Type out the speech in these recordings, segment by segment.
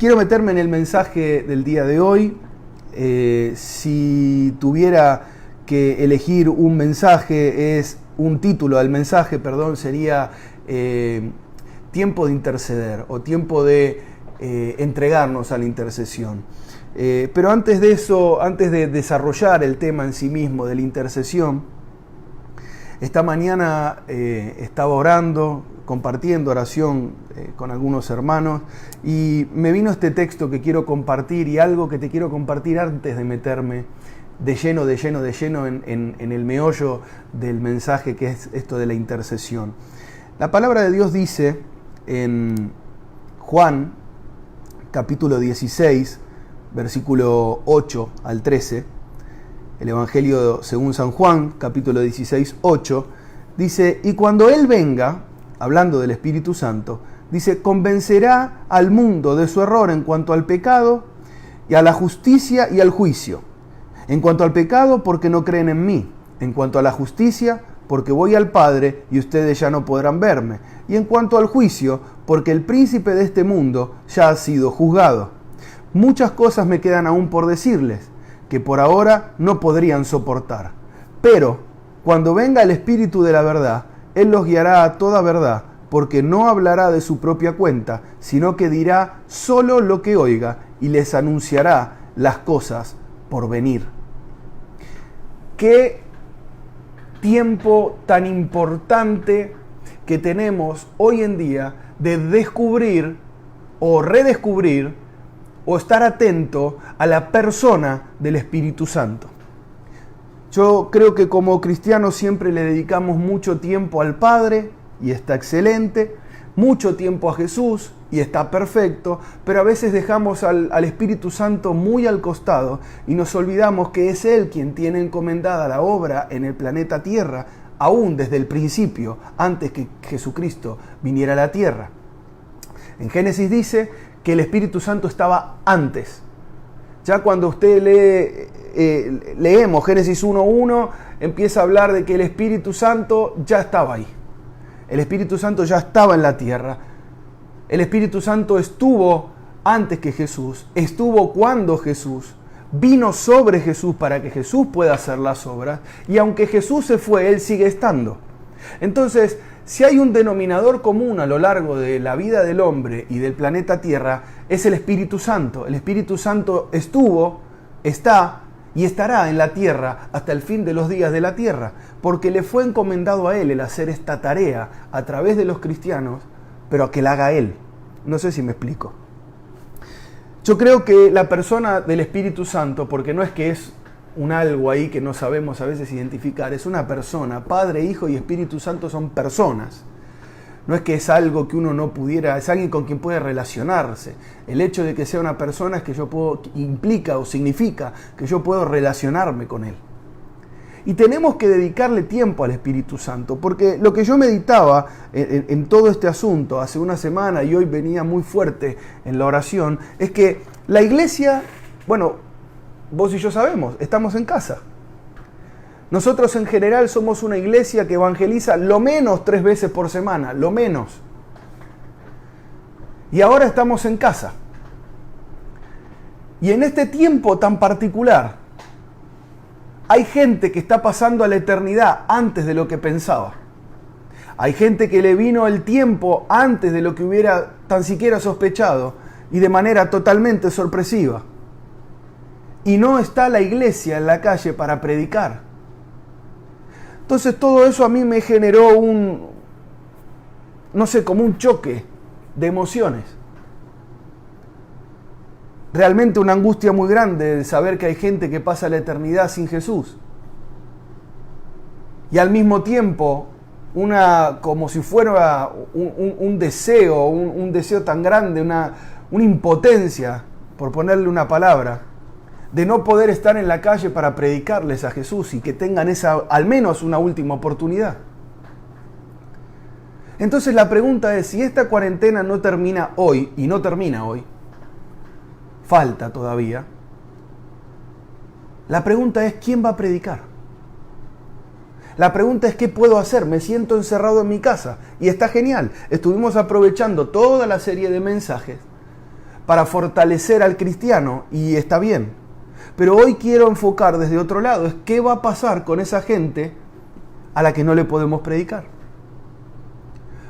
Quiero meterme en el mensaje del día de hoy. Si tuviera que elegir un mensaje, un título del mensaje, sería tiempo de interceder o tiempo de entregarnos a la intercesión. Pero antes de eso, antes de desarrollar el tema en sí mismo de la intercesión, esta mañana estaba orando, compartiendo oración con algunos hermanos, y me vino este texto que quiero compartir y algo que te quiero compartir antes de meterme de lleno en el meollo del mensaje, que es esto de la intercesión. La palabra de Dios dice en Juan, capítulo 16, versículo 8 al 13, el Evangelio según San Juan, capítulo 16, 8, dice: y cuando Él venga, hablando del Espíritu Santo, dice, convencerá al mundo de su error en cuanto al pecado y a la justicia y al juicio. En cuanto al pecado, porque no creen en mí. En cuanto a la justicia, porque voy al Padre y ustedes ya no podrán verme. Y en cuanto al juicio, porque el príncipe de este mundo ya ha sido juzgado. Muchas cosas me quedan aún por decirles, que por ahora no podrían soportar. Pero cuando venga el Espíritu de la verdad, Él los guiará a toda verdad, porque no hablará de su propia cuenta, sino que dirá solo lo que oiga y les anunciará las cosas por venir. Qué tiempo tan importante que tenemos hoy en día de descubrir o redescubrir o estar atento a la persona del Espíritu Santo. Yo creo que como cristianos siempre le dedicamos mucho tiempo al Padre, y está excelente, mucho tiempo a Jesús, y está perfecto, pero a veces dejamos al Espíritu Santo muy al costado y nos olvidamos que es Él quien tiene encomendada la obra en el planeta Tierra, aún desde el principio, antes que Jesucristo viniera a la Tierra. En Génesis dice que el Espíritu Santo estaba antes. Ya cuando usted leemos Génesis 1.1, empieza a hablar de que el Espíritu Santo ya estaba ahí. El Espíritu Santo ya estaba en la tierra. El Espíritu Santo estuvo antes que Jesús, estuvo cuando Jesús vino sobre Jesús para que Jesús pueda hacer las obras, y aunque Jesús se fue, Él sigue estando. Entonces, si hay un denominador común a lo largo de la vida del hombre y del planeta Tierra, es el Espíritu Santo. El Espíritu Santo estuvo, está y estará en la tierra hasta el fin de los días de la tierra, porque le fue encomendado a Él el hacer esta tarea a través de los cristianos, pero a que la haga Él. No sé si me explico. Yo creo que la persona del Espíritu Santo, porque no es que es un algo ahí que no sabemos a veces identificar, es una persona. Padre, Hijo y Espíritu Santo son personas. No es que es algo que uno no pudiera, es alguien con quien puede relacionarse. El hecho de que sea una persona es que implica o significa que yo puedo relacionarme con Él. Y tenemos que dedicarle tiempo al Espíritu Santo, porque lo que yo meditaba en todo este asunto hace una semana y hoy venía muy fuerte en la oración, es que la iglesia, bueno, vos y yo sabemos, estamos en casa. Nosotros en general somos una iglesia que evangeliza lo menos 3 veces por semana, lo menos. Y ahora estamos en casa. Y en este tiempo tan particular, hay gente que está pasando a la eternidad antes de lo que pensaba. Hay gente que le vino el tiempo antes de lo que hubiera tan siquiera sospechado y de manera totalmente sorpresiva. Y no está la iglesia en la calle para predicar. Entonces todo eso a mí me generó como un choque de emociones. Realmente una angustia muy grande de saber que hay gente que pasa la eternidad sin Jesús. Y al mismo tiempo, como si fuera un deseo, un deseo tan grande, una impotencia, por ponerle una palabra, de no poder estar en la calle para predicarles a Jesús y que tengan al menos una última oportunidad. Entonces la pregunta es, si esta cuarentena no termina hoy, y no termina hoy, falta todavía, la pregunta es, ¿quién va a predicar? La pregunta es, ¿qué puedo hacer? Me siento encerrado en mi casa y está genial. Estuvimos aprovechando toda la serie de mensajes para fortalecer al cristiano, y está bien. Pero hoy quiero enfocar desde otro lado, es qué va a pasar con esa gente a la que no le podemos predicar.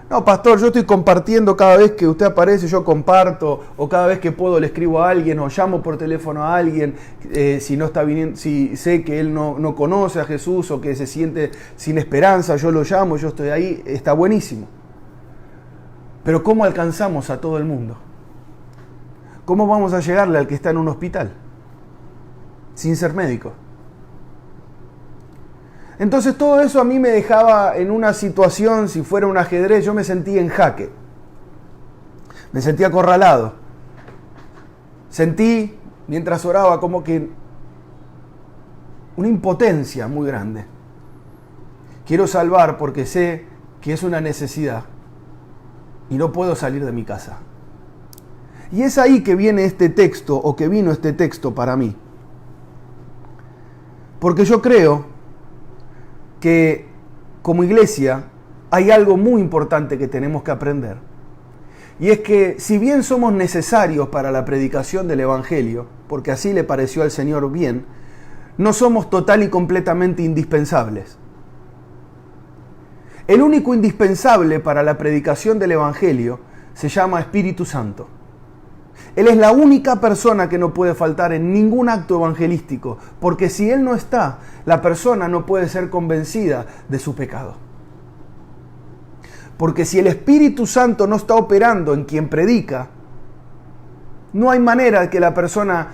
No, pastor, yo estoy compartiendo cada vez que usted aparece, yo comparto, o cada vez que puedo le escribo a alguien, o llamo por teléfono a alguien, si no está viniendo, si sé que él no conoce a Jesús o que se siente sin esperanza, yo lo llamo, yo estoy ahí, está buenísimo. Pero ¿cómo alcanzamos a todo el mundo? ¿Cómo vamos a llegarle al que está en un hospital? Sin ser médico. Entonces todo eso a mí me dejaba en una situación, si fuera un ajedrez, yo me sentía en jaque. Me sentía acorralado. Sentí, mientras oraba, como que una impotencia muy grande. Quiero salvar porque sé que es una necesidad y no puedo salir de mi casa. Y es ahí que viene este texto, o que vino este texto para mí. Porque yo creo que como iglesia hay algo muy importante que tenemos que aprender. Y es que si bien somos necesarios para la predicación del Evangelio, porque así le pareció al Señor bien, no somos total y completamente indispensables. El único indispensable para la predicación del Evangelio se llama Espíritu Santo. Él es la única persona que no puede faltar en ningún acto evangelístico, porque si Él no está, la persona no puede ser convencida de su pecado. Porque si el Espíritu Santo no está operando en quien predica, no hay manera de que la persona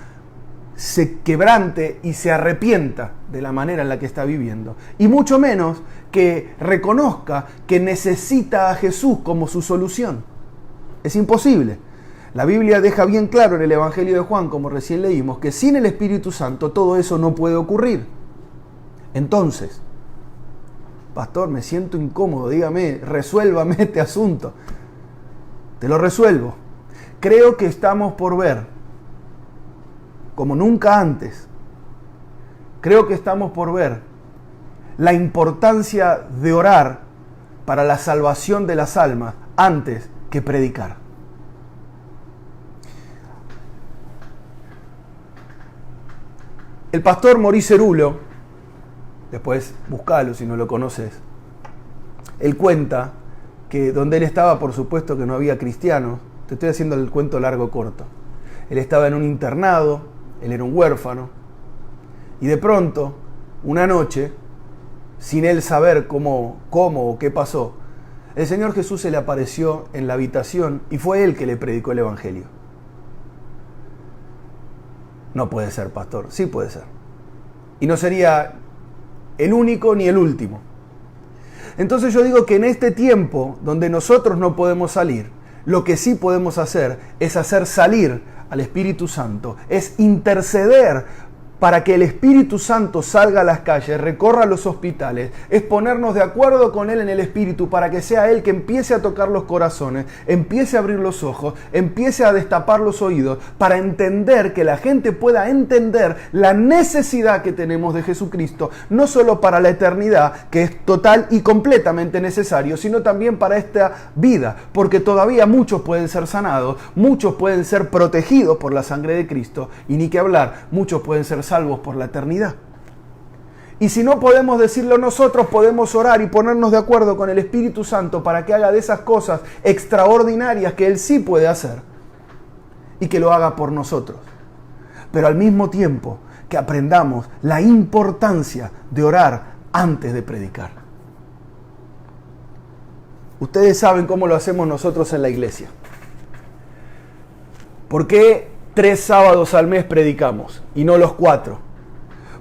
se quebrante y se arrepienta de la manera en la que está viviendo. Y mucho menos que reconozca que necesita a Jesús como su solución. Es imposible. La Biblia deja bien claro en el Evangelio de Juan, como recién leímos, que sin el Espíritu Santo todo eso no puede ocurrir. Entonces, pastor, me siento incómodo, dígame, resuélvame este asunto. Te lo resuelvo. Creo que estamos por ver, como nunca antes, creo que estamos por ver la importancia de orar para la salvación de las almas antes que predicar. El pastor Maurice Cerullo, después buscalo si no lo conoces, él cuenta que donde él estaba, por supuesto que no había cristianos. Te estoy haciendo el cuento largo corto. Él estaba en un internado, él era un huérfano, y de pronto, una noche, sin él saber cómo o qué pasó, el Señor Jesús se le apareció en la habitación y fue él que le predicó el Evangelio. No puede ser, pastor. Sí puede ser. Y no sería el único ni el último. Entonces yo digo que en este tiempo donde nosotros no podemos salir, lo que sí podemos hacer es hacer salir al Espíritu Santo, es interceder para que el Espíritu Santo salga a las calles, recorra los hospitales, es ponernos de acuerdo con Él en el Espíritu para que sea Él que empiece a tocar los corazones, empiece a abrir los ojos, empiece a destapar los oídos, para entender, que la gente pueda entender la necesidad que tenemos de Jesucristo, no solo para la eternidad, que es total y completamente necesario, sino también para esta vida, porque todavía muchos pueden ser sanados, muchos pueden ser protegidos por la sangre de Cristo, y ni que hablar, muchos pueden ser salvos por la eternidad. Y si no podemos decirlo nosotros, podemos orar y ponernos de acuerdo con el Espíritu Santo para que haga de esas cosas extraordinarias que Él sí puede hacer y que lo haga por nosotros. Pero al mismo tiempo que aprendamos la importancia de orar antes de predicar. Ustedes saben cómo lo hacemos nosotros en la iglesia. ¿Por qué 3 sábados al mes predicamos y no los 4?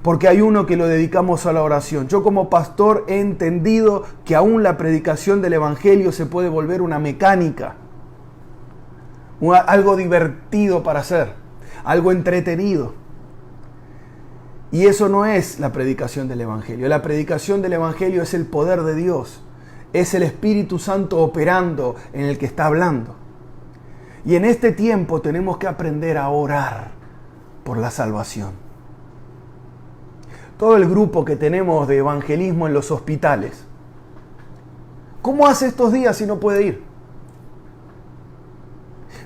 Porque hay uno que lo dedicamos a la oración. Yo como pastor he entendido que aún la predicación del Evangelio se puede volver una mecánica, algo divertido para hacer, algo entretenido. Y eso no es la predicación del Evangelio. La predicación del Evangelio es el poder de Dios, es el Espíritu Santo operando en el que está hablando. Y en este tiempo tenemos que aprender a orar por la salvación. Todo el grupo que tenemos de evangelismo en los hospitales, ¿cómo hace estos días si no puede ir?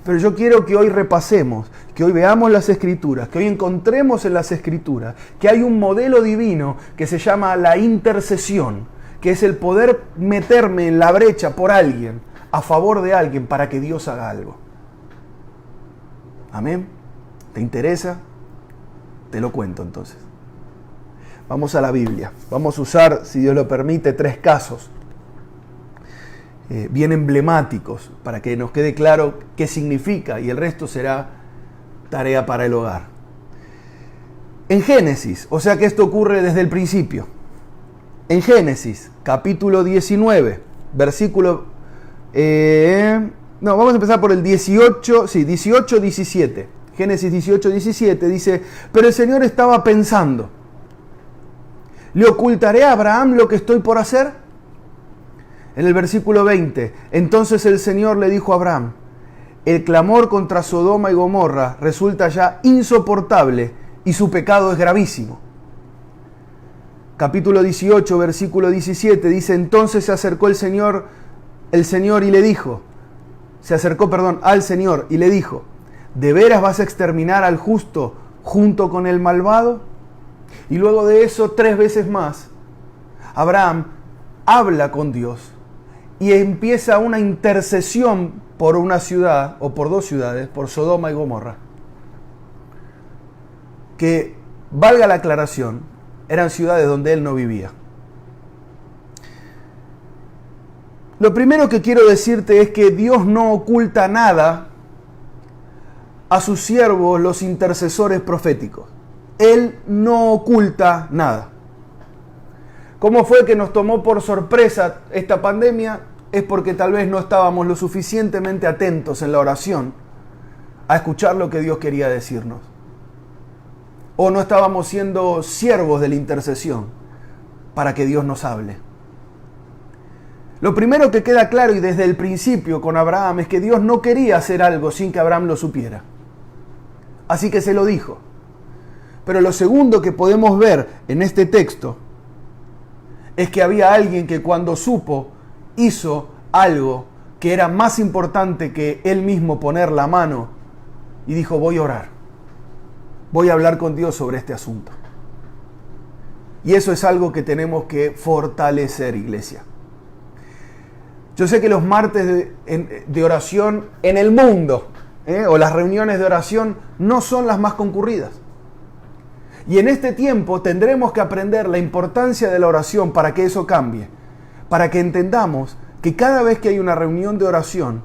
Pero yo quiero que hoy repasemos, que hoy veamos las Escrituras, que hoy encontremos en las Escrituras que hay un modelo divino que se llama la intercesión, que es el poder meterme en la brecha por alguien, a favor de alguien, para que Dios haga algo. ¿Amén? ¿Te interesa? Te lo cuento entonces. Vamos a la Biblia. Vamos a usar, si Dios lo permite, 3 casos bien emblemáticos para que nos quede claro qué significa, y el resto será tarea para el hogar. En Génesis, o sea que esto ocurre desde el principio. En Génesis, capítulo 19, versículo... vamos a empezar por el 18-17. Génesis 18-17 dice: pero el Señor estaba pensando, ¿le ocultaré a Abraham lo que estoy por hacer? En el versículo 20, entonces el Señor le dijo a Abraham: el clamor contra Sodoma y Gomorra resulta ya insoportable y su pecado es gravísimo. Capítulo 18, versículo 17 dice: entonces se acercó al Señor y le dijo, al Señor y le dijo: ¿de veras vas a exterminar al justo junto con el malvado? Y luego de eso, 3 veces más, Abraham habla con Dios y empieza una intercesión por una ciudad, o por 2 ciudades, por Sodoma y Gomorra, que, valga la aclaración, eran ciudades donde él no vivía. Lo primero que quiero decirte es que Dios no oculta nada a sus siervos, los intercesores proféticos. Él no oculta nada. ¿Cómo fue que nos tomó por sorpresa esta pandemia? Es porque tal vez no estábamos lo suficientemente atentos en la oración a escuchar lo que Dios quería decirnos. O no estábamos siendo siervos de la intercesión para que Dios nos hable. Lo primero que queda claro, y desde el principio con Abraham, es que Dios no quería hacer algo sin que Abraham lo supiera. Así que se lo dijo. Pero lo segundo que podemos ver en este texto es que había alguien que cuando supo, hizo algo que era más importante que él mismo poner la mano, y dijo: voy a orar, voy a hablar con Dios sobre este asunto. Y eso es algo que tenemos que fortalecer, iglesia. Yo sé que los martes de oración en el mundo, o las reuniones de oración, no son las más concurridas. Y en este tiempo tendremos que aprender la importancia de la oración para que eso cambie. Para que entendamos que cada vez que hay una reunión de oración,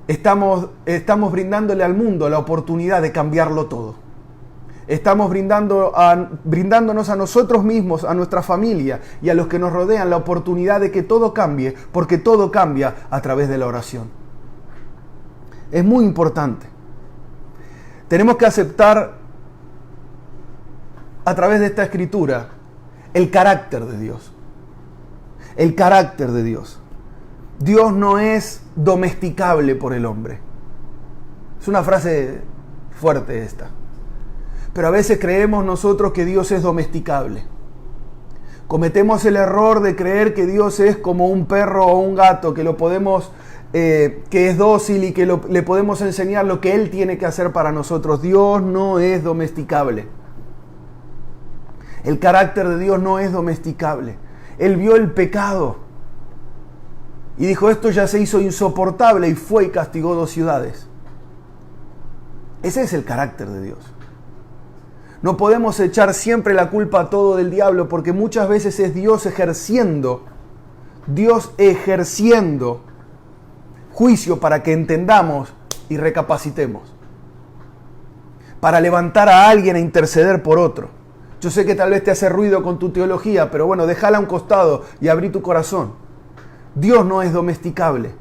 estamos brindándole al mundo la oportunidad de cambiarlo todo. Estamos brindándonos a nosotros mismos, a nuestra familia y a los que nos rodean la oportunidad de que todo cambie, porque todo cambia a través de la oración. Es muy importante. Tenemos que aceptar a través de esta escritura el carácter de Dios. El carácter de Dios. Dios no es domesticable por el hombre. Es una frase fuerte esta. Pero a veces creemos nosotros que Dios es domesticable. Cometemos el error de creer que Dios es como un perro o un gato, que lo podemos, que es dócil y que le podemos enseñar lo que Él tiene que hacer para nosotros. Dios no es domesticable. El carácter de Dios no es domesticable. Él vio el pecado y dijo: esto ya se hizo insoportable, y fue y castigó 2 ciudades. Ese es el carácter de Dios. No podemos echar siempre la culpa a todo del diablo, porque muchas veces es Dios ejerciendo juicio para que entendamos y recapacitemos. Para levantar a alguien a interceder por otro. Yo sé que tal vez te hace ruido con tu teología, pero bueno, déjala a un costado y abrí tu corazón. Dios no es domesticable.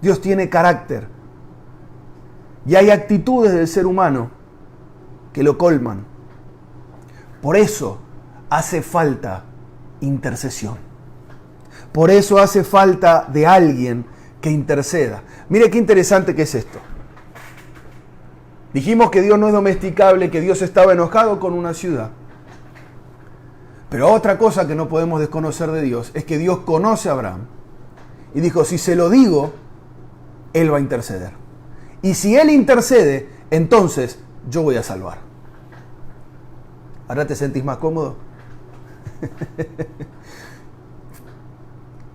Dios tiene carácter. Y hay actitudes del ser humano que lo colman. Por eso hace falta intercesión. Por eso hace falta de alguien que interceda. Mire qué interesante que es esto. Dijimos que Dios no es domesticable, que Dios estaba enojado con una ciudad. Pero otra cosa que no podemos desconocer de Dios es que Dios conoce a Abraham. Y dijo: si se lo digo, Él va a interceder. Y si Él intercede, entonces yo voy a salvar. ¿Ahora te sentís más cómodo?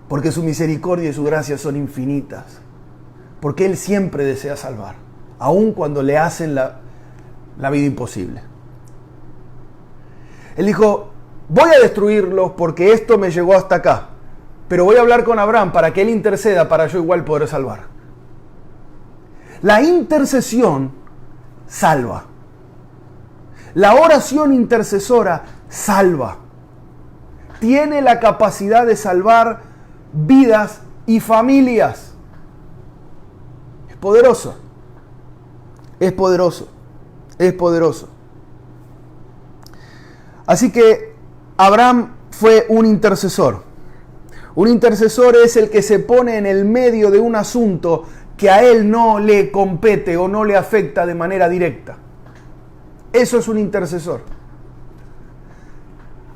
Porque su misericordia y su gracia son infinitas. Porque Él siempre desea salvar, aun cuando le hacen la vida imposible. Él dijo, voy a destruirlos porque esto me llegó hasta acá, pero voy a hablar con Abraham para que él interceda para yo igual poder salvar. La intercesión salva. La oración intercesora salva. Tiene la capacidad de salvar vidas y familias. Es poderoso. Es poderoso. Es poderoso. Así que Abraham fue un intercesor. Un intercesor es el que se pone en el medio de un asunto que a él no le compete o no le afecta de manera directa. Eso es un intercesor.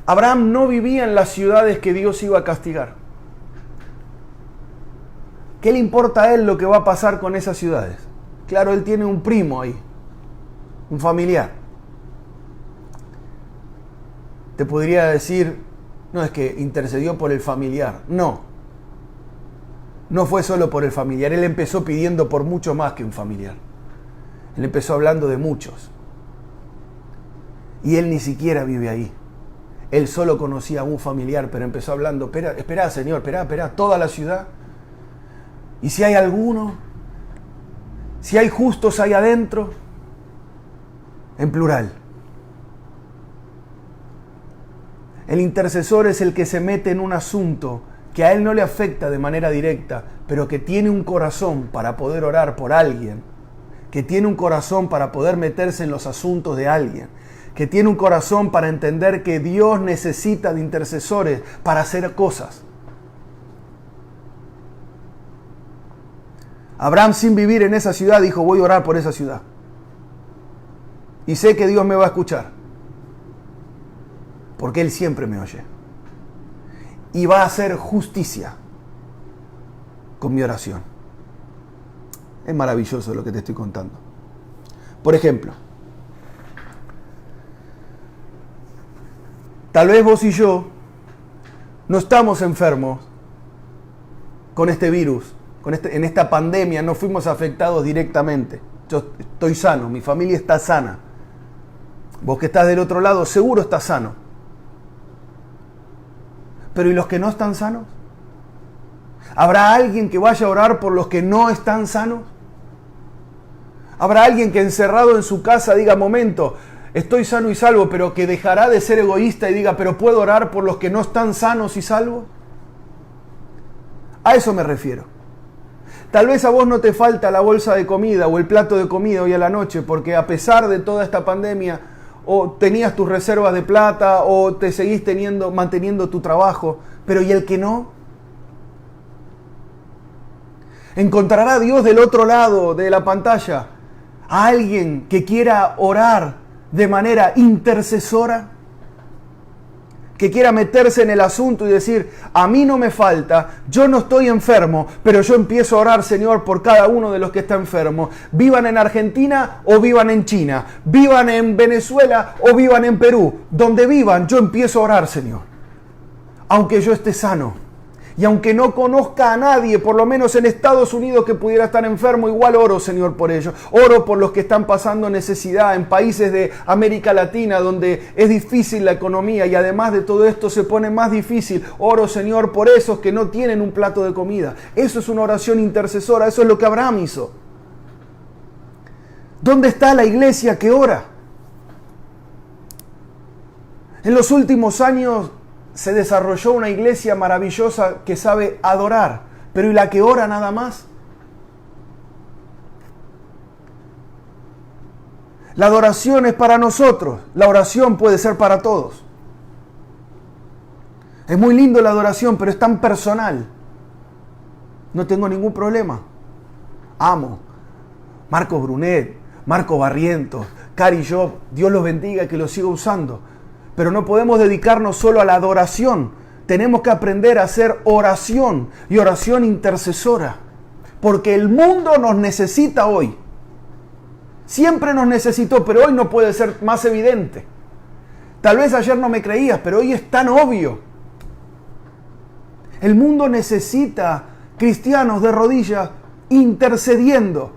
Abraham no vivía en las ciudades que Dios iba a castigar. ¿Qué le importa a él lo que va a pasar con esas ciudades? Claro, él tiene un primo ahí, un familiar. Te podría decir, no, es que intercedió por el familiar. No fue solo por el familiar. Él empezó pidiendo por mucho más que un familiar. Él empezó hablando de muchos. Y él ni siquiera vive ahí. Él solo conocía a un familiar, pero empezó hablando, espera, Señor, espera, toda la ciudad. Y si hay alguno, si hay justos ahí adentro, en plural. El intercesor es el que se mete en un asunto que a él no le afecta de manera directa, pero que tiene un corazón para poder orar por alguien, que tiene un corazón para poder meterse en los asuntos de alguien, que tiene un corazón para entender que Dios necesita de intercesores para hacer cosas. Abraham, sin vivir en esa ciudad, dijo, voy a orar por esa ciudad. Y sé que Dios me va a escuchar, porque Él siempre me oye. Y va a hacer justicia con mi oración. Es maravilloso lo que te estoy contando. Por ejemplo, tal vez vos y yo no estamos enfermos con este virus, en esta pandemia, no fuimos afectados directamente. Yo estoy sano, mi familia está sana. Vos que estás del otro lado, seguro estás sano. Pero ¿y los que no están sanos? ¿Habrá alguien que vaya a orar por los que no están sanos? ¿Habrá alguien que encerrado en su casa diga, momento, estoy sano y salvo, pero que dejará de ser egoísta y diga, pero puedo orar por los que no están sanos y salvos? A eso me refiero. Tal vez a vos no te falta la bolsa de comida o el plato de comida hoy a la noche, porque a pesar de toda esta pandemia, o tenías tus reservas de plata, o te seguís manteniendo tu trabajo, pero ¿y el que no? ¿Encontrará Dios del otro lado de la pantalla a alguien que quiera orar de manera intercesora? Que quiera meterse en el asunto y decir, a mí no me falta, yo no estoy enfermo, pero yo empiezo a orar, Señor, por cada uno de los que está enfermo. Vivan en Argentina o vivan en China, vivan en Venezuela o vivan en Perú. Donde vivan, yo empiezo a orar, Señor. Aunque yo esté sano. Y aunque no conozca a nadie, por lo menos en Estados Unidos que pudiera estar enfermo, igual oro, Señor, por ellos. Oro por los que están pasando necesidad en países de América Latina donde es difícil la economía y además de todo esto se pone más difícil. Oro, Señor, por esos que no tienen un plato de comida. Eso es una oración intercesora, eso es lo que Abraham hizo. ¿Dónde está la iglesia que ora? En los últimos años se desarrolló una iglesia maravillosa que sabe adorar, pero ¿y la que ora nada más? La adoración es para nosotros, la oración puede ser para todos. Es muy lindo la adoración, pero es tan personal. No tengo ningún problema. Amo Marcos Brunet, Marco Barrientos, Cari Job, Dios los bendiga y que los siga usando. Pero no podemos dedicarnos solo a la adoración. Tenemos que aprender a hacer oración y oración intercesora. porque el mundo nos necesita hoy. Siempre nos necesitó, pero hoy no puede ser más evidente. Tal vez ayer no me creías, pero hoy es tan obvio. El mundo necesita cristianos de rodillas intercediendo.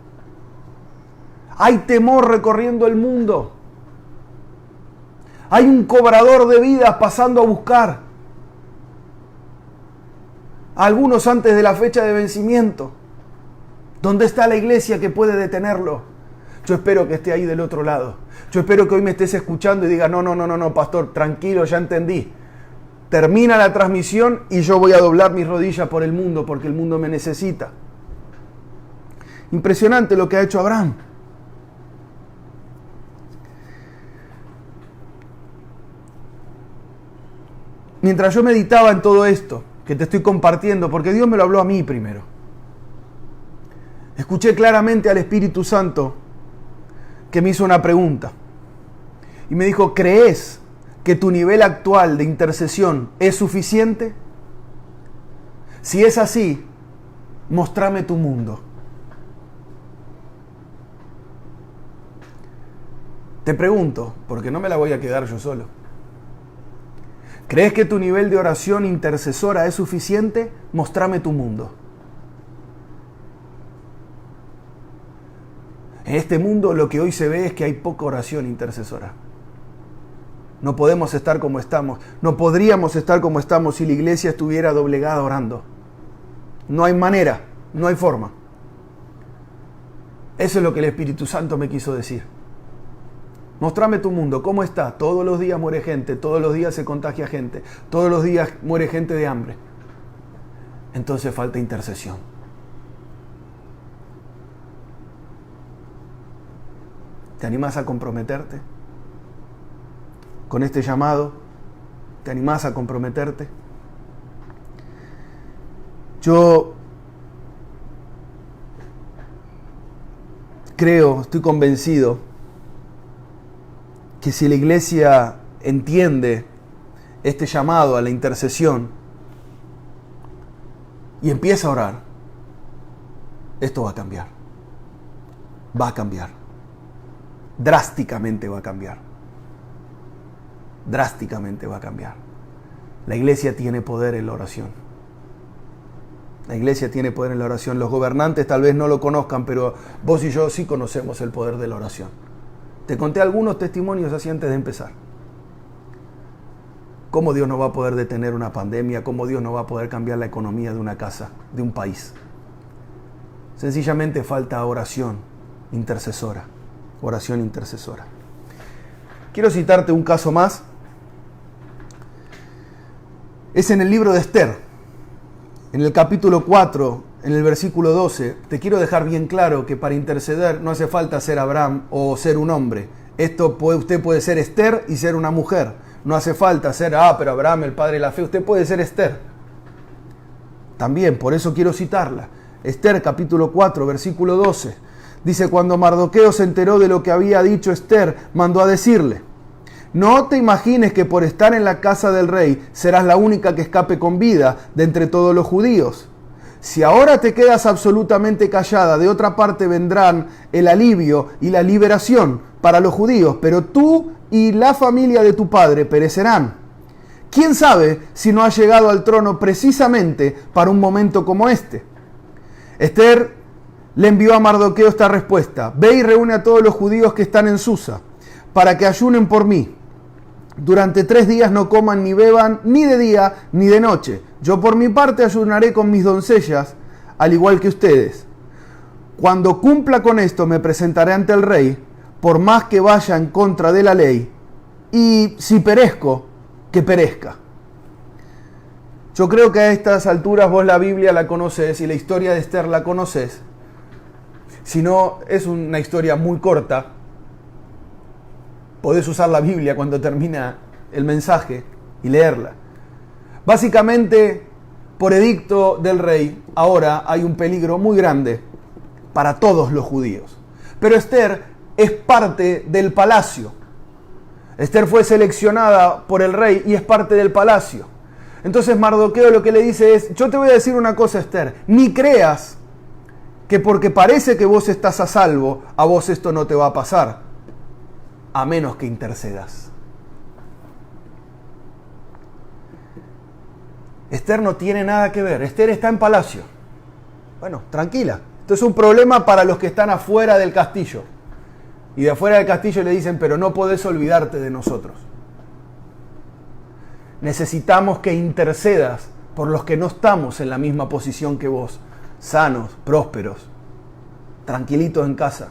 Hay temor recorriendo el mundo. Hay un cobrador de vidas pasando a buscar a algunos antes de la fecha de vencimiento. ¿Dónde está la iglesia que puede detenerlo? Yo espero que esté ahí del otro lado. Yo espero que hoy me estés escuchando y digas, no, pastor, tranquilo, ya entendí. Termina la transmisión y yo voy a doblar mis rodillas por el mundo, porque el mundo me necesita. Impresionante lo que ha hecho Abraham. Mientras yo meditaba en todo esto que te estoy compartiendo, porque Dios me lo habló a mí primero, escuché claramente al Espíritu Santo que me hizo una pregunta. Y me dijo, ¿crees que tu nivel actual de intercesión es suficiente? Si es así, mostrame tu mundo. Te pregunto, porque no me la voy a quedar yo solo. ¿Crees que tu nivel de oración intercesora es suficiente? Mostrame tu mundo. En este mundo lo que hoy se ve es que hay poca oración intercesora. No podemos estar como estamos. No podríamos estar como estamos si la iglesia estuviera doblegada orando. No hay manera, no hay forma. Eso es lo que el Espíritu Santo me quiso decir. Mostrame tu mundo, ¿cómo está? Todos los días muere gente, todos los días se contagia gente, todos los días muere gente de hambre. Entonces falta intercesión. ¿Te animás a comprometerte con este llamado? ¿Te animás a comprometerte? Yo creo, estoy convencido que si la iglesia entiende este llamado a la intercesión y empieza a orar, esto va a cambiar. Va a cambiar. Drásticamente va a cambiar. Drásticamente va a cambiar. La iglesia tiene poder en la oración. La iglesia tiene poder en la oración. Los gobernantes tal vez no lo conozcan, pero vos y yo sí conocemos el poder de la oración. Te conté algunos testimonios así antes de empezar. Cómo Dios no va a poder detener una pandemia, cómo Dios no va a poder cambiar la economía de una casa, de un país. Sencillamente falta oración intercesora. Oración intercesora. Quiero citarte un caso más. Es en el libro de Esther, en el capítulo 4, en el versículo 12. Te quiero dejar bien claro que para interceder no hace falta ser Abraham o ser un hombre. Usted puede ser Esther y ser una mujer. No hace falta ser, pero Abraham, el padre de la fe. Usted puede ser Esther. También, por eso quiero citarla. Esther, capítulo 4, versículo 12. Dice, cuando Mardoqueo se enteró de lo que había dicho Esther, mandó a decirle, no te imagines que por estar en la casa del rey serás la única que escape con vida de entre todos los judíos. Si ahora te quedas absolutamente callada, de otra parte vendrán el alivio y la liberación para los judíos, pero tú y la familia de tu padre perecerán. ¿Quién sabe si no has llegado al trono precisamente para un momento como este? Esther le envió a Mardoqueo esta respuesta, ve y reúne a todos los judíos que están en Susa, para que ayunen por mí. Durante 3 días no coman ni beban, ni de día ni de noche. Yo por mi parte ayunaré con mis doncellas, al igual que ustedes. Cuando cumpla con esto me presentaré ante el rey, por más que vaya en contra de la ley, y si perezco, que perezca. Yo creo que a estas alturas vos la Biblia la conocés y la historia de Esther la conocés. Si no, es una historia muy corta. Podés usar la Biblia cuando termina el mensaje y leerla. Básicamente, por edicto del rey, ahora hay un peligro muy grande para todos los judíos. Pero Esther es parte del palacio. Esther fue seleccionada por el rey y es parte del palacio. Entonces Mardoqueo lo que le dice es, yo te voy a decir una cosa, Esther, ni creas que porque parece que vos estás a salvo, a vos esto no te va a pasar, a menos que intercedas. Esther no tiene nada que ver. Esther está en palacio. Bueno, tranquila. Esto es un problema para los que están afuera del castillo. Y de afuera del castillo le dicen, pero no podés olvidarte de nosotros. Necesitamos que intercedas por los que no estamos en la misma posición que vos. Sanos, prósperos, tranquilitos en casa.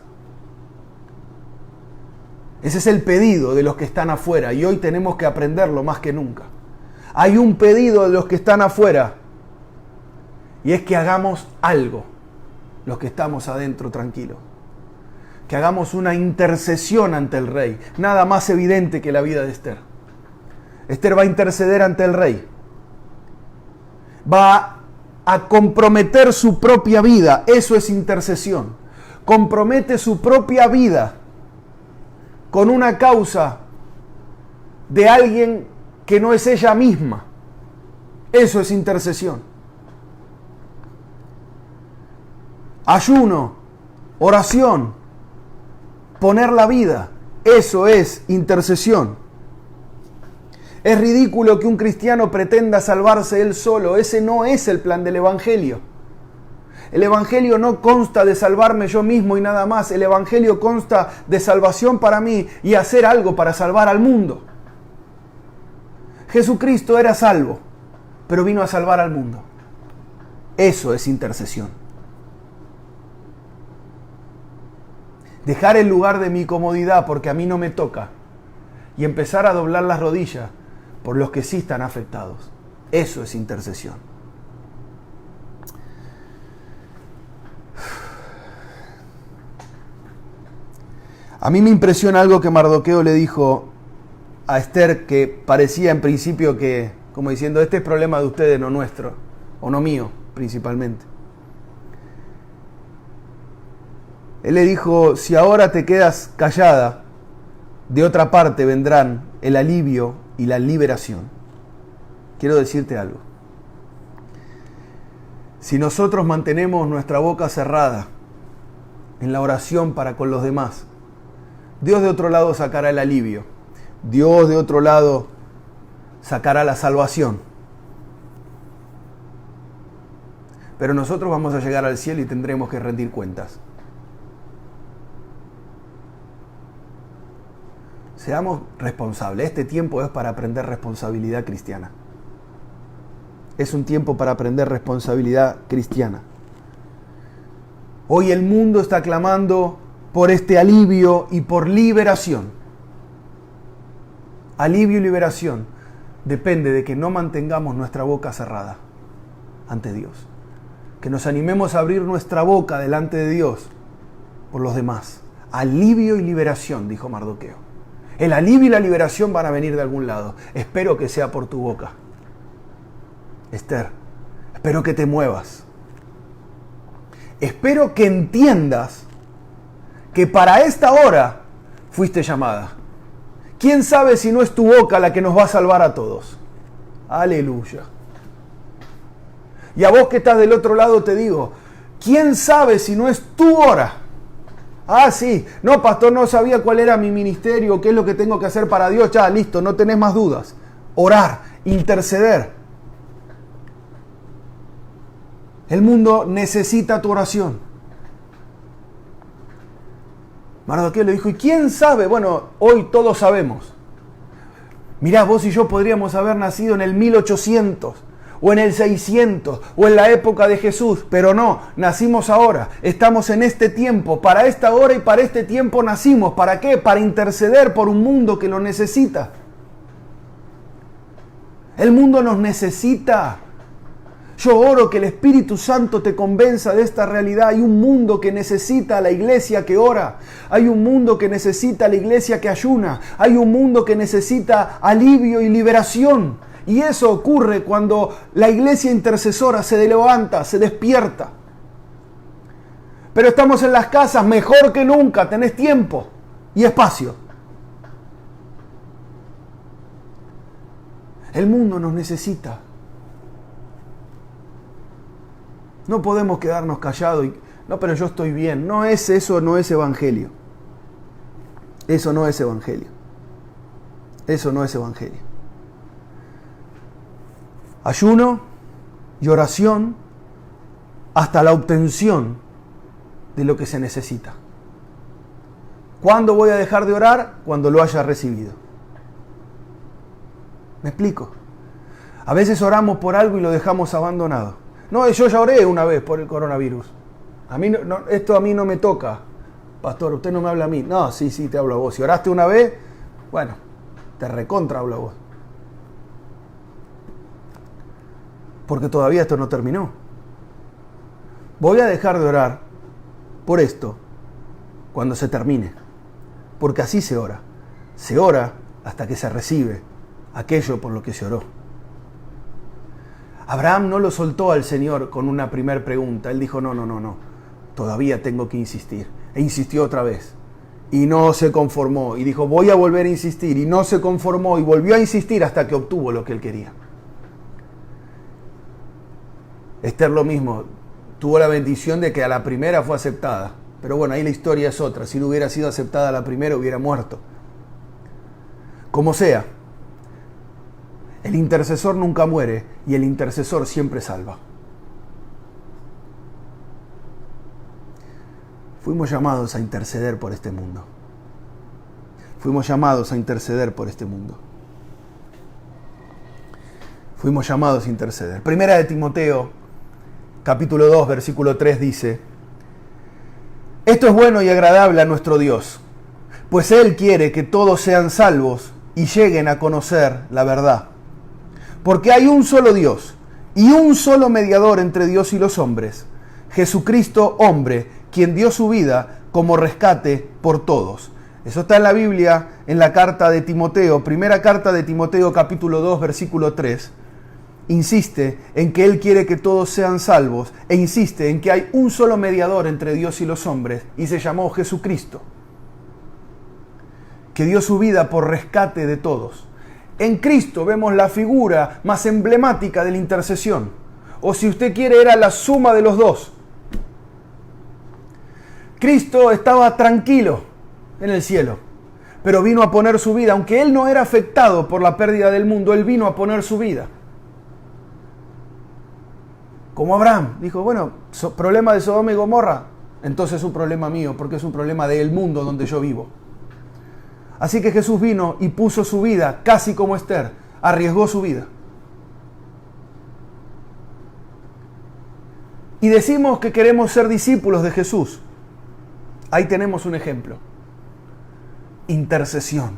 Ese es el pedido de los que están afuera y hoy tenemos que aprenderlo más que nunca. Hay un pedido de los que están afuera y es que hagamos algo, los que estamos adentro tranquilos. Que hagamos una intercesión ante el rey. Nada más evidente que la vida de Esther. Esther va a interceder ante el rey. Va a comprometer su propia vida. Eso es intercesión. Compromete su propia vida con una causa de alguien que no es ella misma. Eso es intercesión. Ayuno, oración, poner la vida. Eso es intercesión. Es ridículo que un cristiano pretenda salvarse él solo. Ese no es el plan del Evangelio. El Evangelio no consta de salvarme yo mismo y nada más. El Evangelio consta de salvación para mí y hacer algo para salvar al mundo. Jesucristo era salvo, pero vino a salvar al mundo. Eso es intercesión. Dejar el lugar de mi comodidad porque a mí no me toca y empezar a doblar las rodillas por los que sí están afectados. Eso es intercesión. A mí me impresiona algo que Mardoqueo le dijo a Esther, que parecía en principio que, como diciendo, este es problema de ustedes, no nuestro, o no mío, principalmente. Él le dijo, si ahora te quedas callada, de otra parte vendrán el alivio y la liberación. Quiero decirte algo. Si nosotros mantenemos nuestra boca cerrada en la oración para con los demás, Dios de otro lado sacará el alivio. Dios de otro lado sacará la salvación. Pero nosotros vamos a llegar al cielo y tendremos que rendir cuentas. Seamos responsables. Este tiempo es para aprender responsabilidad cristiana. Es un tiempo para aprender responsabilidad cristiana. Hoy el mundo está clamando por este alivio y por liberación. Alivio y liberación depende de que no mantengamos nuestra boca cerrada ante Dios. Que nos animemos a abrir nuestra boca delante de Dios por los demás. Alivio y liberación, dijo Mardoqueo. El alivio y la liberación van a venir de algún lado. Espero que sea por tu boca. Esther, espero que te muevas. Espero que entiendas que para esta hora fuiste llamada. ¿Quién sabe si no es tu boca la que nos va a salvar a todos? Aleluya. Y a vos que estás del otro lado te digo, ¿quién sabe si no es tu hora? Ah, sí. No, pastor, no sabía cuál era mi ministerio, qué es lo que tengo que hacer para Dios. Ya, listo, no tenés más dudas. Orar, interceder. El mundo necesita tu oración. Mardoqueo le dijo, ¿y quién sabe? Bueno, hoy todos sabemos. Mirá, vos y yo podríamos haber nacido en el 1800, o en el 600, o en la época de Jesús, pero no, nacimos ahora, estamos en este tiempo, para esta hora y para este tiempo nacimos. ¿Para qué? Para interceder por un mundo que lo necesita. El mundo nos necesita. Yo oro que el Espíritu Santo te convenza de esta realidad. Hay un mundo que necesita a la iglesia que ora. Hay un mundo que necesita a la iglesia que ayuna. Hay un mundo que necesita alivio y liberación. Y eso ocurre cuando la iglesia intercesora se levanta, se despierta. Pero estamos en las casas mejor que nunca. Tenés tiempo y espacio. El mundo nos necesita. No podemos quedarnos callados y No, pero yo estoy bien. No es eso, no es evangelio. Eso no es evangelio. Eso no es evangelio. Ayuno y oración hasta la obtención de lo que se necesita. ¿Cuándo voy a dejar de orar? Cuando lo haya recibido. ¿Me explico? A veces oramos por algo y lo dejamos abandonado. No, yo ya oré una vez por el coronavirus. Esto a mí no me toca. Pastor, usted no me habla a mí. No, sí, te hablo a vos. Si oraste una vez, bueno, te recontra hablo a vos. Porque todavía esto no terminó. Voy a dejar de orar por esto cuando se termine. Porque así se ora. Se ora hasta que se recibe aquello por lo que se oró. Abraham no lo soltó al Señor con una primer pregunta. Él dijo, no. Todavía tengo que insistir. E insistió otra vez. Y no se conformó. Y dijo, voy a volver a insistir. Y no se conformó. Y volvió a insistir hasta que obtuvo lo que él quería. Esther lo mismo. Tuvo la bendición de que a la primera fue aceptada. Pero bueno, ahí la historia es otra. Si no hubiera sido aceptada a la primera, hubiera muerto. Como sea, el intercesor nunca muere y el intercesor siempre salva. Fuimos llamados a interceder por este mundo. Fuimos llamados a interceder por este mundo. Fuimos llamados a interceder. Primera de Timoteo, capítulo 2, versículo 3 dice: esto es bueno y agradable a nuestro Dios, pues Él quiere que todos sean salvos y lleguen a conocer la verdad. Porque hay un solo Dios y un solo mediador entre Dios y los hombres, Jesucristo hombre, quien dio su vida como rescate por todos. Eso está en la Biblia, en la carta de Timoteo, primera carta de Timoteo capítulo 2, versículo 3. Insiste en que Él quiere que todos sean salvos e insiste en que hay un solo mediador entre Dios y los hombres y se llamó Jesucristo, que dio su vida por rescate de todos. En Cristo vemos la figura más emblemática de la intercesión, o si usted quiere era la suma de los dos. Cristo estaba tranquilo en el cielo, pero vino a poner su vida, aunque Él no era afectado por la pérdida del mundo, Él vino a poner su vida. Como Abraham, dijo, bueno, problema de Sodoma y Gomorra, entonces es un problema mío, porque es un problema del mundo donde yo vivo. Así que Jesús vino y puso su vida, casi como Esther, arriesgó su vida. Y decimos que queremos ser discípulos de Jesús. Ahí tenemos un ejemplo. Intercesión.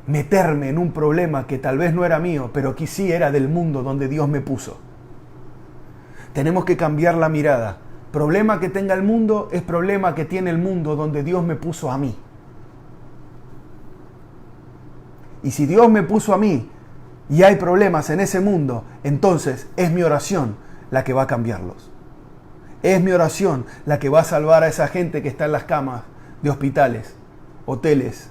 Meterme en un problema que tal vez no era mío, pero que sí era del mundo donde Dios me puso. Tenemos que cambiar la mirada. Problema que tenga el mundo es problema que tiene el mundo donde Dios me puso a mí. Y si Dios me puso a mí y hay problemas en ese mundo, entonces es mi oración la que va a cambiarlos. Es mi oración la que va a salvar a esa gente que está en las camas de hospitales, hoteles,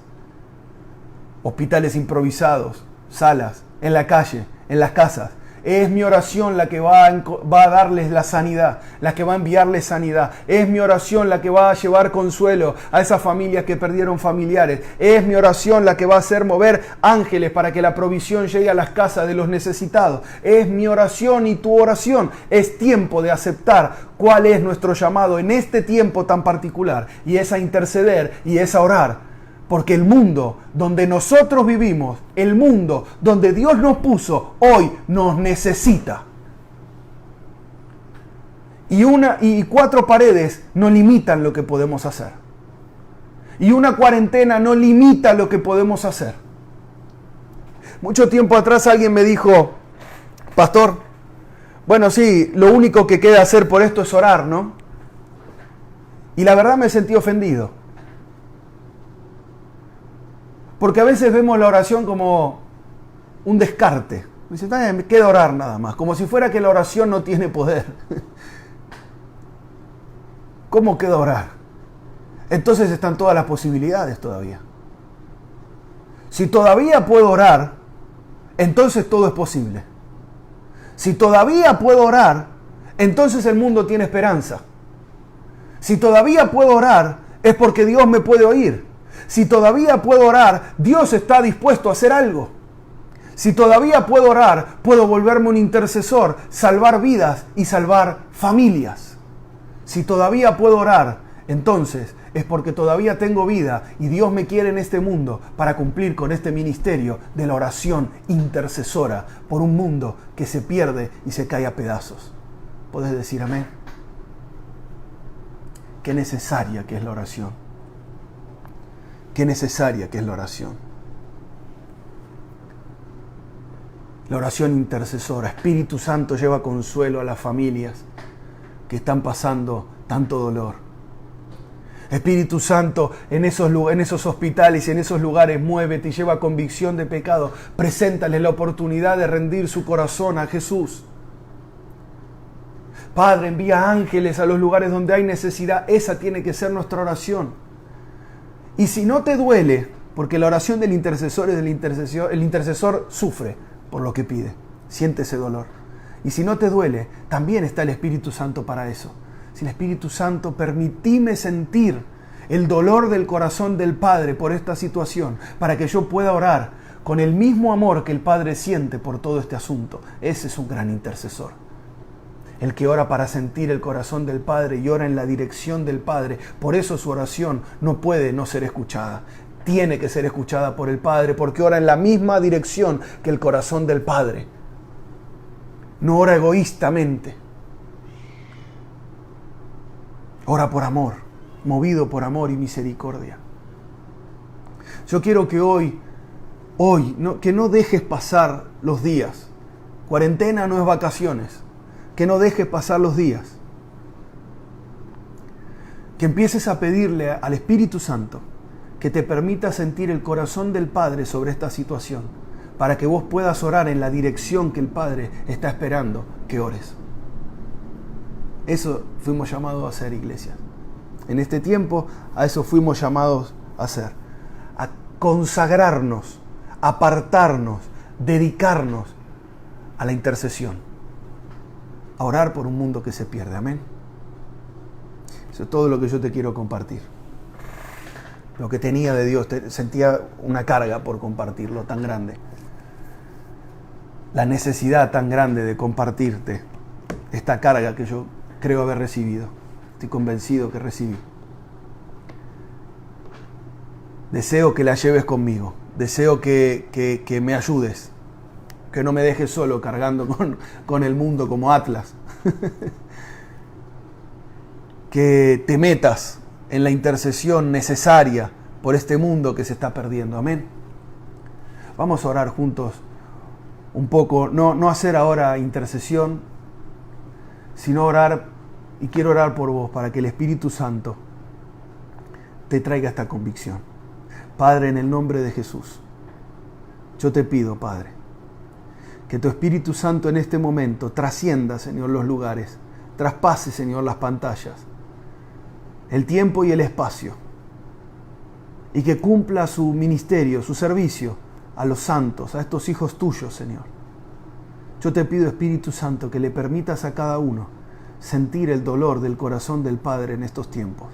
hospitales improvisados, salas, en la calle, en las casas. Es mi oración la que va a darles la sanidad, la que va a enviarles sanidad. Es mi oración la que va a llevar consuelo a esas familias que perdieron familiares. Es mi oración la que va a hacer mover ángeles para que la provisión llegue a las casas de los necesitados. Es mi oración y tu oración. Es tiempo de aceptar cuál es nuestro llamado en este tiempo tan particular. Y es a interceder y es a orar. Porque el mundo donde nosotros vivimos, el mundo donde Dios nos puso, hoy nos necesita. Y 4 paredes no limitan lo que podemos hacer. Y una cuarentena no limita lo que podemos hacer. Mucho tiempo atrás alguien me dijo, pastor, bueno sí, lo único que queda hacer por esto es orar, ¿no? Y la verdad me sentí ofendido. Porque a veces vemos la oración como un descarte. Dice, me queda orar nada más. Como si fuera que la oración no tiene poder. ¿Cómo queda orar? Entonces están todas las posibilidades todavía. Si todavía puedo orar, entonces todo es posible. Si todavía puedo orar, entonces el mundo tiene esperanza. Si todavía puedo orar, es porque Dios me puede oír. Si todavía puedo orar, Dios está dispuesto a hacer algo. Si todavía puedo orar, puedo volverme un intercesor, salvar vidas y salvar familias. Si todavía puedo orar, entonces es porque todavía tengo vida y Dios me quiere en este mundo para cumplir con este ministerio de la oración intercesora por un mundo que se pierde y se cae a pedazos. ¿Puedes decir amén? Qué necesaria que es la oración. Qué necesaria que es la oración. La oración intercesora. Espíritu Santo lleva consuelo a las familias que están pasando tanto dolor. Espíritu Santo, en esos hospitales y en eesos lugares, muévete y lleva convicción de pecado. Preséntales la oportunidad de rendir su corazón a Jesús. Padre, envía ángeles a los lugares donde hay necesidad. Esa tiene que ser nuestra oración. Y si no te duele, porque la oración del intercesor es el intercesor sufre por lo que pide, siente ese dolor. Y si no te duele, también está el Espíritu Santo para eso. Si el Espíritu Santo, permitime sentir el dolor del corazón del Padre por esta situación, para que yo pueda orar con el mismo amor que el Padre siente por todo este asunto. Ese es un gran intercesor. El que ora para sentir el corazón del Padre y ora en la dirección del Padre. Por eso su oración no puede no ser escuchada. Tiene que ser escuchada por el Padre, porque ora en la misma dirección que el corazón del Padre. No ora egoístamente. Ora por amor, movido por amor y misericordia. Yo quiero que hoy, que no dejes pasar los días. Cuarentena no es vacaciones. Que no dejes pasar los días. Que empieces a pedirle al Espíritu Santo que te permita sentir el corazón del Padre sobre esta situación, para que vos puedas orar en la dirección que el Padre está esperando que ores. Eso fuimos llamados a hacer, iglesia. En este tiempo, a eso fuimos llamados a hacer. A consagrarnos, apartarnos, dedicarnos a la intercesión. A orar por un mundo que se pierde. Amén. Eso es todo lo que yo te quiero compartir. Lo que tenía de Dios, sentía una carga por compartirlo tan grande. La necesidad tan grande de compartirte esta carga que yo creo haber recibido. Estoy convencido que recibí. Deseo que la lleves conmigo. Deseo que me ayudes. Que no me dejes solo cargando con el mundo como Atlas. Que te metas en la intercesión necesaria por este mundo que se está perdiendo. Amén. Vamos a orar juntos un poco. No hacer ahora intercesión, sino orar, y quiero orar por vos para que el Espíritu Santo te traiga esta convicción. Padre, en el nombre de Jesús, yo te pido, Padre, que tu Espíritu Santo en este momento trascienda, Señor, los lugares, traspase, Señor, las pantallas, el tiempo y el espacio, y que cumpla su ministerio, su servicio a los santos, a estos hijos tuyos, Señor. Yo te pido, Espíritu Santo, que le permitas a cada uno sentir el dolor del corazón del Padre en estos tiempos,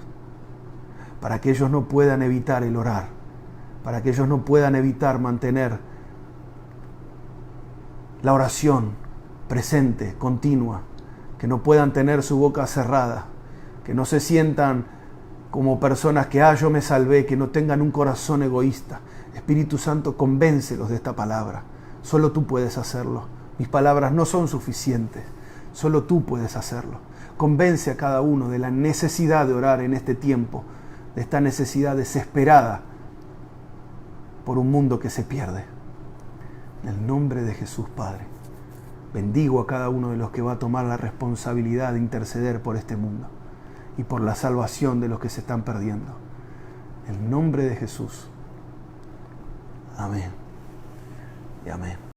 para que ellos no puedan evitar el orar, para que ellos no puedan evitar mantener la oración presente, continua, que no puedan tener su boca cerrada, que no se sientan como personas que, yo me salvé, que no tengan un corazón egoísta. Espíritu Santo, convéncelos de esta palabra. Solo tú puedes hacerlo. Mis palabras no son suficientes. Solo tú puedes hacerlo. Convence a cada uno de la necesidad de orar en este tiempo, de esta necesidad desesperada por un mundo que se pierde. En el nombre de Jesús, Padre, bendigo a cada uno de los que va a tomar la responsabilidad de interceder por este mundo y por la salvación de los que se están perdiendo. En el nombre de Jesús. Amén. Y amén.